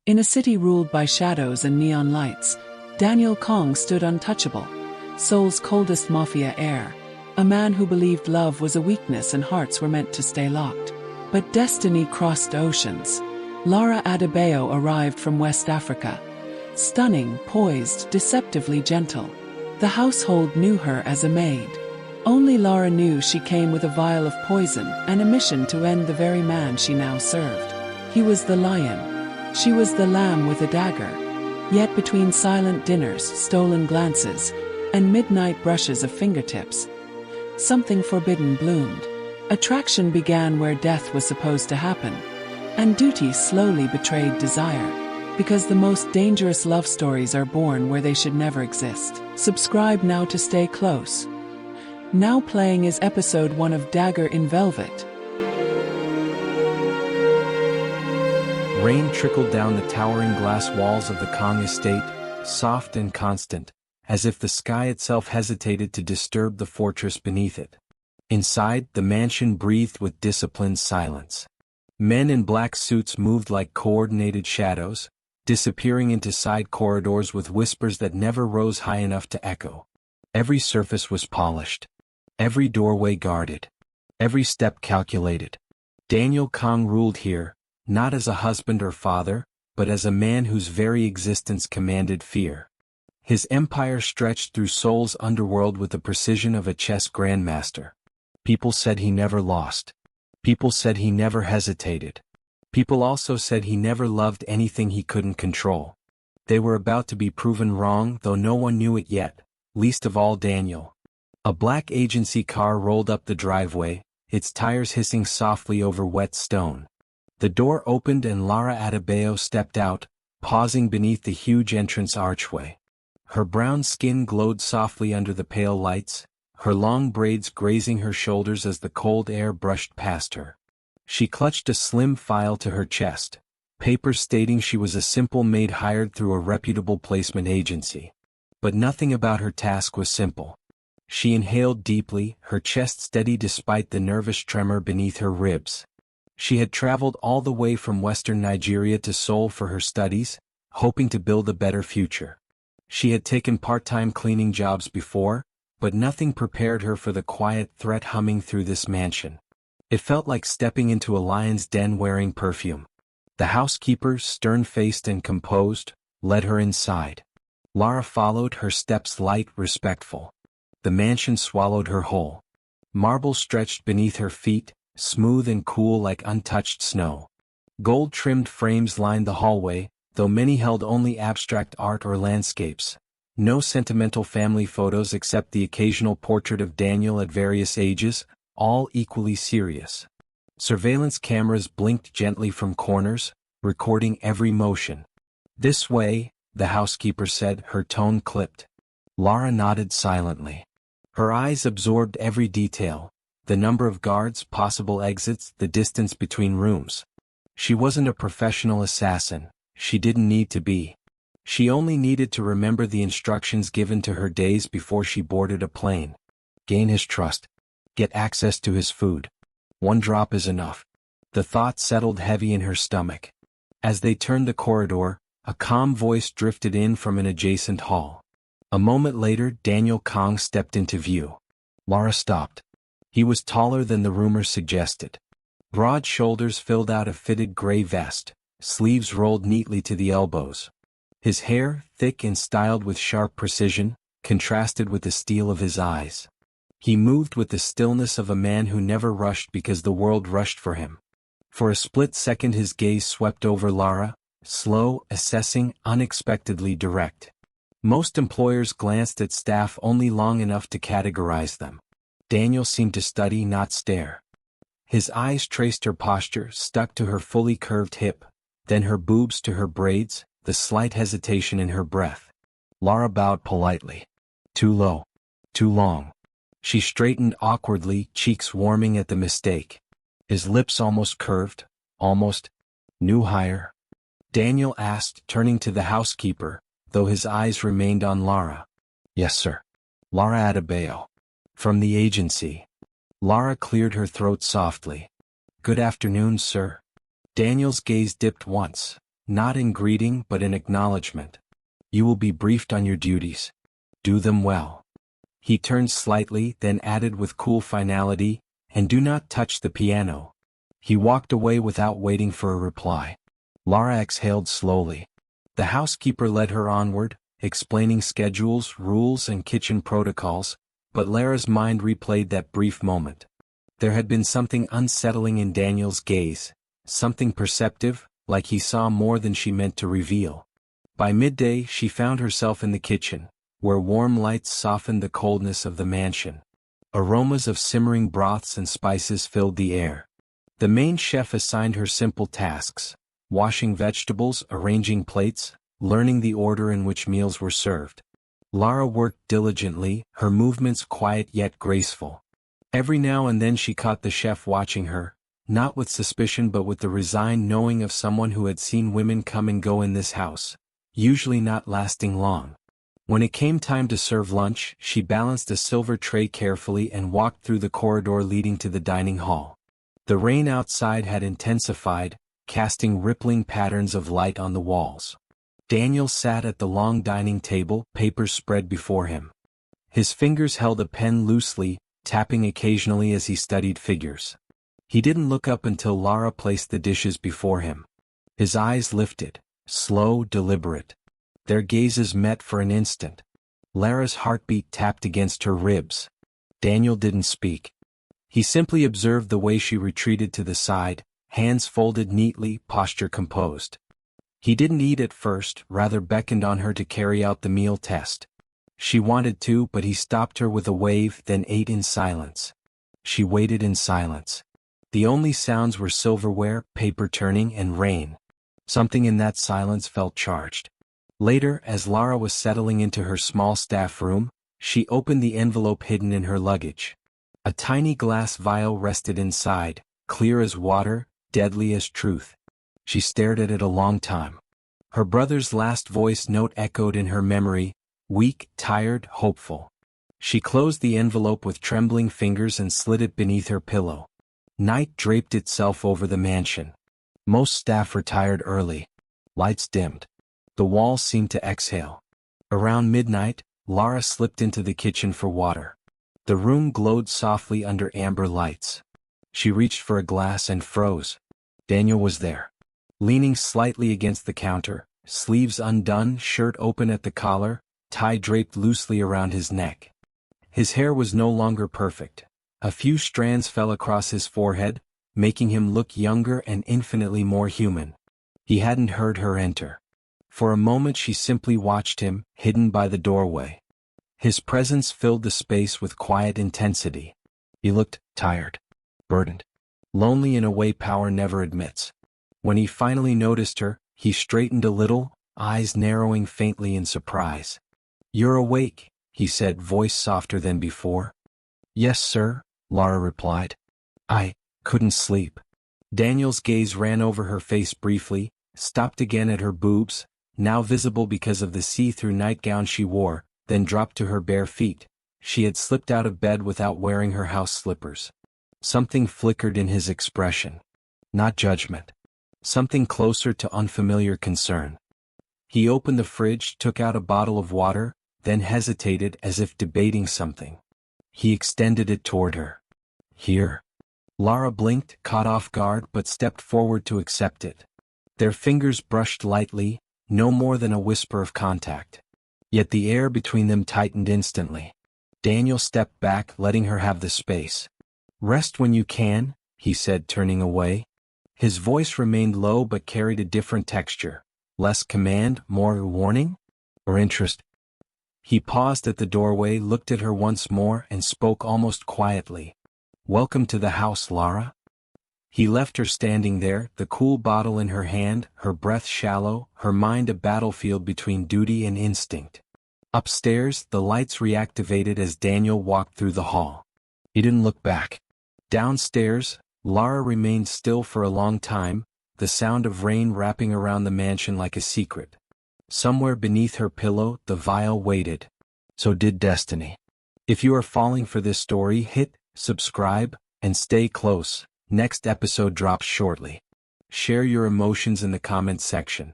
In a city ruled by shadows and neon lights, Kang stood untouchable, Seoul's coldest Mafia heir, a man who believed love was a weakness and hearts were meant to stay locked. But destiny crossed oceans. Lara Adebayo arrived from West Africa. Stunning, poised, deceptively gentle. The household knew her as a maid. Only Lara knew she came with a vial of poison and a mission to end the very man she now served. He was the lion. She was the lamb with a dagger. Yet between silent dinners, stolen glances, and midnight brushes of fingertips, something forbidden bloomed. Attraction began where death was supposed to happen, and duty slowly betrayed desire, because the most dangerous love stories are born where they should never exist. Subscribe now to stay close. Now playing is episode 1 of Dagger in Velvet. Rain trickled down the towering glass walls of the Kang estate, soft and constant, as if the sky itself hesitated to disturb the fortress beneath it. Inside, the mansion breathed with disciplined silence. Men in black suits moved like coordinated shadows, disappearing into side corridors with whispers that never rose high enough to echo. Every surface was polished. Every doorway guarded. Every step calculated. Kang ruled here, not as a husband or father, but as a man whose very existence commanded fear. His empire stretched through Seoul's underworld with the precision of a chess grandmaster. People said he never lost. People said he never hesitated. People also said he never loved anything he couldn't control. They were about to be proven wrong, though no one knew it yet, least of all Daniel. A black agency car rolled up the driveway, its tires hissing softly over wet stone. The door opened and Lara Adebayo stepped out, pausing beneath the huge entrance archway. Her brown skin glowed softly under the pale lights, her long braids grazing her shoulders as the cold air brushed past her. She clutched a slim file to her chest, papers stating she was a simple maid hired through a reputable placement agency. But nothing about her task was simple. She inhaled deeply, her chest steady despite the nervous tremor beneath her ribs. She had traveled all the way from western Nigeria to Seoul for her studies, hoping to build a better future. She had taken part-time cleaning jobs before, but nothing prepared her for the quiet threat humming through this mansion. It felt like stepping into a lion's den wearing perfume. The housekeeper, stern-faced and composed, led her inside. Lara followed, her steps light, respectful. The mansion swallowed her whole. Marble stretched beneath her feet, smooth and cool like untouched snow. Gold-trimmed frames lined the hallway, though many held only abstract art or landscapes. No sentimental family photos except the occasional portrait of Daniel at various ages, all equally serious. Surveillance cameras blinked gently from corners, recording every motion. "This way," the housekeeper said, her tone clipped. Lara nodded silently. Her eyes absorbed every detail. The number of guards, possible exits, the distance between rooms. She wasn't a professional assassin. She didn't need to be. She only needed to remember the instructions given to her days before she boarded a plane. Gain his trust. Get access to his food. One drop is enough. The thought settled heavy in her stomach. As they turned the corridor, a calm voice drifted in from an adjacent hall. A moment later, Kang stepped into view. Lara stopped. He was taller than the rumor suggested. Broad shoulders filled out a fitted gray vest, sleeves rolled neatly to the elbows. His hair, thick and styled with sharp precision, contrasted with the steel of his eyes. He moved with the stillness of a man who never rushed because the world rushed for him. For a split second his gaze swept over Lara, slow, assessing, unexpectedly direct. Most employers glanced at staff only long enough to categorize them. Daniel seemed to study, not stare. His eyes traced her posture, stuck to her fully curved hip, then her boobs to her braids, the slight hesitation in her breath. Lara bowed politely. Too low. Too long. She straightened awkwardly, cheeks warming at the mistake. His lips almost curved, almost. New hire? Daniel asked, turning to the housekeeper, though his eyes remained on Lara. Yes, sir. Lara Adebayo. From the agency. Lara cleared her throat softly. Good afternoon, sir. Daniel's gaze dipped once, not in greeting but in acknowledgement. You will be briefed on your duties. Do them well. He turned slightly, then added with cool finality, and do not touch the piano. He walked away without waiting for a reply. Lara exhaled slowly. The housekeeper led her onward, explaining schedules, rules, and kitchen protocols, but Lara's mind replayed that brief moment. There had been something unsettling in Daniel's gaze, something perceptive, like he saw more than she meant to reveal. By midday she found herself in the kitchen, where warm lights softened the coldness of the mansion. Aromas of simmering broths and spices filled the air. The main chef assigned her simple tasks: washing vegetables, arranging plates, learning the order in which meals were served. Lara worked diligently, her movements quiet yet graceful. Every now and then she caught the chef watching her, not with suspicion but with the resigned knowing of someone who had seen women come and go in this house, usually not lasting long. When it came time to serve lunch, she balanced a silver tray carefully and walked through the corridor leading to the dining hall. The rain outside had intensified, casting rippling patterns of light on the walls. Daniel sat at the long dining table, papers spread before him. His fingers held a pen loosely, tapping occasionally as he studied figures. He didn't look up until Lara placed the dishes before him. His eyes lifted, slow, deliberate. Their gazes met for an instant. Lara's heartbeat tapped against her ribs. Daniel didn't speak. He simply observed the way she retreated to the side, hands folded neatly, posture composed. He didn't eat at first, rather beckoned on her to carry out the meal test. She wanted to, but he stopped her with a wave, then ate in silence. She waited in silence. The only sounds were silverware, paper turning, and rain. Something in that silence felt charged. Later, as Lara was settling into her small staff room, she opened the envelope hidden in her luggage. A tiny glass vial rested inside, clear as water, deadly as truth. She stared at it a long time. Her brother's last voice note echoed in her memory, weak, tired, hopeful. She closed the envelope with trembling fingers and slid it beneath her pillow. Night draped itself over the mansion. Most staff retired early. Lights dimmed. The walls seemed to exhale. Around midnight, Lara slipped into the kitchen for water. The room glowed softly under amber lights. She reached for a glass and froze. Daniel was there. Leaning slightly against the counter, sleeves undone, shirt open at the collar, tie draped loosely around his neck. His hair was no longer perfect. A few strands fell across his forehead, making him look younger and infinitely more human. He hadn't heard her enter. For a moment she simply watched him, hidden by the doorway. His presence filled the space with quiet intensity. He looked tired, burdened, lonely in a way power never admits. When he finally noticed her, he straightened a little, eyes narrowing faintly in surprise. "You're awake," he said, voice softer than before. "Yes, sir," Lara replied. "I couldn't sleep." Daniel's gaze ran over her face briefly, stopped again at her boobs, now visible because of the see-through nightgown she wore, then dropped to her bare feet. She had slipped out of bed without wearing her house slippers. Something flickered in his expression. Not judgment. Something closer to unfamiliar concern. He opened the fridge, took out a bottle of water, then hesitated as if debating something. He extended it toward her. "Here." Lara blinked, caught off guard, but stepped forward to accept it. Their fingers brushed lightly, no more than a whisper of contact. Yet the air between them tightened instantly. Daniel stepped back, letting her have the space. "Rest when you can," he said, turning away. His voice remained low but carried a different texture. Less command, more warning? Or interest? He paused at the doorway, looked at her once more, and spoke almost quietly. "Welcome to the house, Lara." He left her standing there, the cool bottle in her hand, her breath shallow, her mind a battlefield between duty and instinct. Upstairs, the lights reactivated as Daniel walked through the hall. He didn't look back. Downstairs, Lara remained still for a long time, the sound of rain wrapping around the mansion like a secret. Somewhere beneath her pillow, the vial waited. So did destiny. If you are falling for this story, hit subscribe and stay close. Next episode drops shortly. Share your emotions in the comments section.